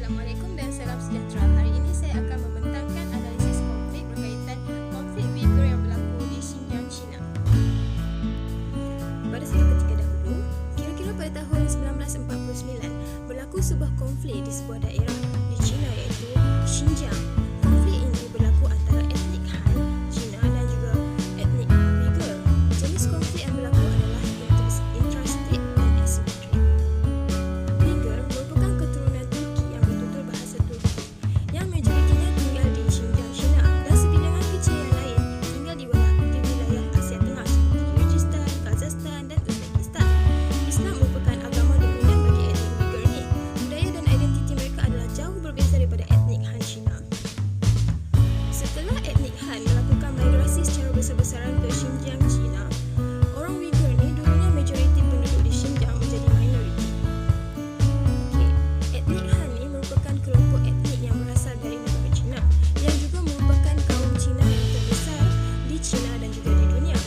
Assalamualaikum dan salam sejahtera. Hari ini saya akan membentangkan analisis konflik berkaitan konflik Uyghur yang berlaku di Xinjiang, China. Pada satu ketika dahulu, kira-kira pada tahun 1949, berlaku sebuah konflik di sebuah daerah di China iaitu Xinjiang. Konflik ini berlaku antara etnik Han, China dan juga etnik Uyghur. Jenis konflik yang berlaku adalah intrastate dan asymmetric. Uyghur merupakan keturunan Turki yang bertutur bahasa Turki yang majoritinya tinggal di Xinjiang, China dan sebilangan kecil yang lain tinggal di wilayah Asia Tengah seperti Kyrgyzstan, Kazakhstan dan Uzbekistan. Islam merupakan agama dominan bagi etnik Uyghur ini. Budaya dan identiti mereka adalah jauh berbeza daripada etnik Han China. Setelah etnik Han melakukan migrasi secara besar-besaran ke Xinjiang, China, orang Uyghur ni dulunya majoriti penduduk di Xinjiang menjadi minoriti. Etnik Han ni merupakan kelompok etnik yang berasal dari negara China yang juga merupakan kaum Cina yang terbesar di China dan juga di dunia.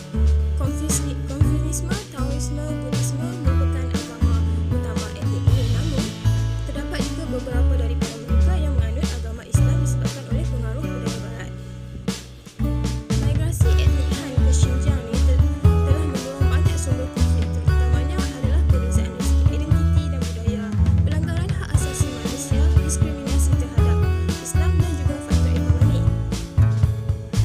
Konfusianisme, Taoisme, Buddhisme merupakan agama utama etnik ini, namun terdapat juga beberapa daripada mereka yang menganut agama Islam disebabkan oleh pengaruh budaya barat. Migrasi etnik Han ke Xinjiang ni telah mendorong banyak sumber konflik, terutamanya adalah perbezaan dari segi identiti dan budaya, pelanggaran hak asasi manusia, diskriminasi terhadap Islam dan juga faktor ekonomi.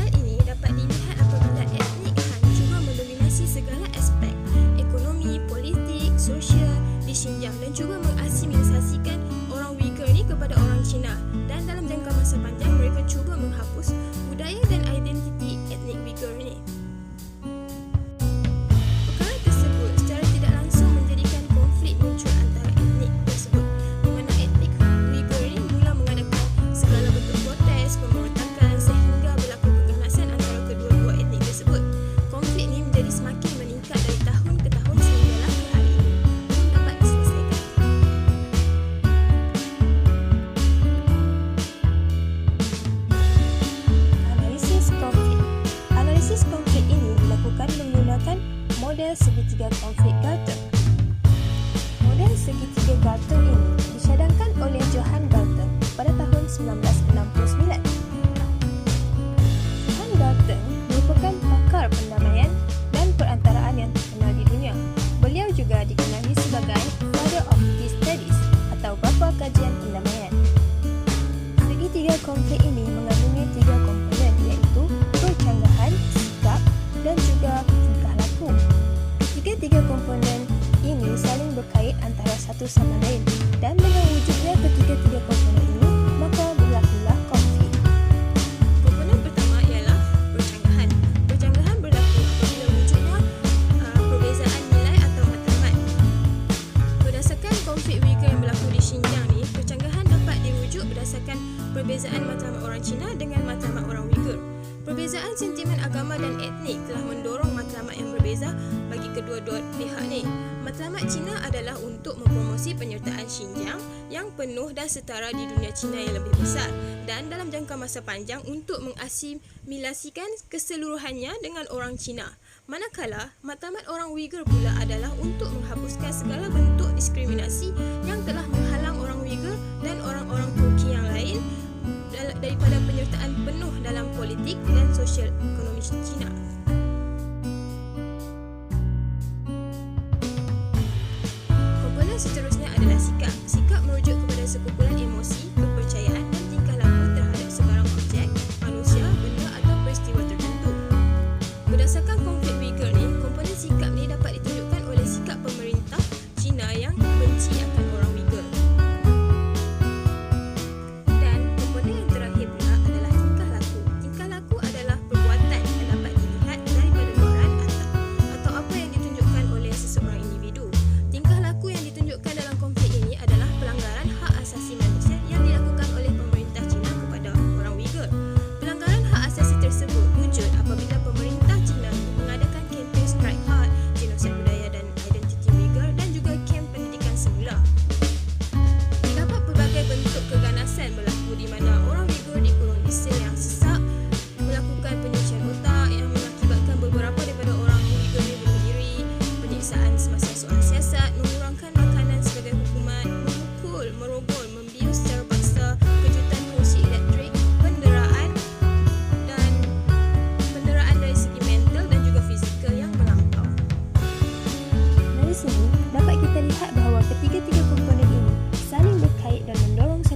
Hal ini dapat dilihat apabila etnik Han cuba mendominasi segala aspek ekonomi, politik, sosial di Xinjiang dan cuba mengasimilisasikan orang Uyghur ni kepada orang Cina, dan dalam jangka masa panjang mereka cuba menghapus budaya dan identiti etnik Uyghur ini. Perkara tersebut secara tidak langsung menjadikan konflik muncul antara etnik tersebut, di mana etnik Uyghur ini mula mengadakan segala bentuk protes, pemberontakan sehingga berlaku keganasan antara kedua-dua etnik tersebut. Konflik ini menjadi semakin meningkat dari tahun ke tahun sehinggalah ke hari ini belum dapat diselesaikan. Analisis konflik ini dilakukan menggunakan model segitiga konflik Galtung. Model segitiga Galtung ini disyadangkan oleh Johann Galtung pada tahun 1969. Johann Galtung merupakan pakar pendamaian dan perantaraan yang terkenal di dunia. Beliau juga dikenali sebagai Father of Peace Studies atau bapa kajian pendamaian. Segitiga konflik ini mengandungi tiga komponen iaitu percanggahan, sikap dan juga tingkah laku. Ketiga komponen ini saling berkait antara satu sama lain, dan dengan wujudnya ketiga-tiga komponen ini, maka berlakulah konflik. Komponen pertama ialah percanggahan. Percanggahan berlaku apabila wujudnya perbezaan nilai atau matlamat. Berdasarkan konflik Uyghur yang berlaku di Xinjiang ni, percanggahan dapat diwujud berdasarkan perbezaan matlamat orang Cina dengan matlamat orang Uyghur. Perbezaan sentimen agama dan etnik telah mendorong matlamat yang berbeza bagi kedua-dua pihak ni. Matlamat Cina adalah untuk mempromosi penyertaan Xinjiang yang penuh dan setara di dunia Cina yang lebih besar, dan dalam jangka masa panjang untuk mengasimilasikan keseluruhannya dengan orang Cina. Manakala matlamat orang Uyghur pula adalah untuk menghapuskan segala bentuk diskriminasi yang telah menghalang orang Uyghur dan orang-orang Turki yang lain daripada penyertaan penuh dalam politik dan sosial ekonomi Cina. Komponen seterusnya adalah sikap. Sikap merujuk kepada sekumpulan emosi, kepercayaan dan tingkah laku terhadap sebarang objek, manusia, benda atau peristiwa tertentu. Berdasarkan konflik Uyghur ni, komponen sikap ni dapat ditunjukkan oleh sikap pemerintah Cina yang benci akan orang Uyghur.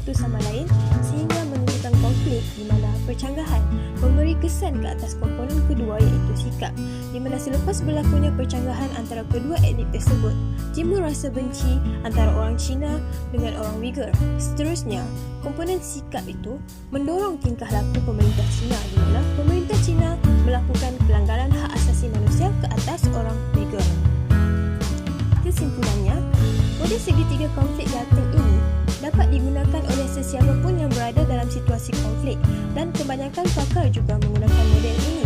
satu sama lain sehingga menimbulkan konflik di mana percanggahan memberi kesan ke atas komponen kedua iaitu sikap, di mana selepas berlakunya percanggahan antara kedua etnik tersebut, timbul rasa benci antara orang Cina dengan orang Uyghur. Seterusnya, komponen sikap itu mendorong tingkah laku pemerintah Cina di mana pemerintah Cina melakukan pelanggaran hak asasi manusia ke atas orang Uyghur. Kesimpulannya, model segitiga konflik dating ini dapat digunakan oleh sesiapa pun yang berada dalam situasi konflik dan kebanyakan pakar juga menggunakan model ini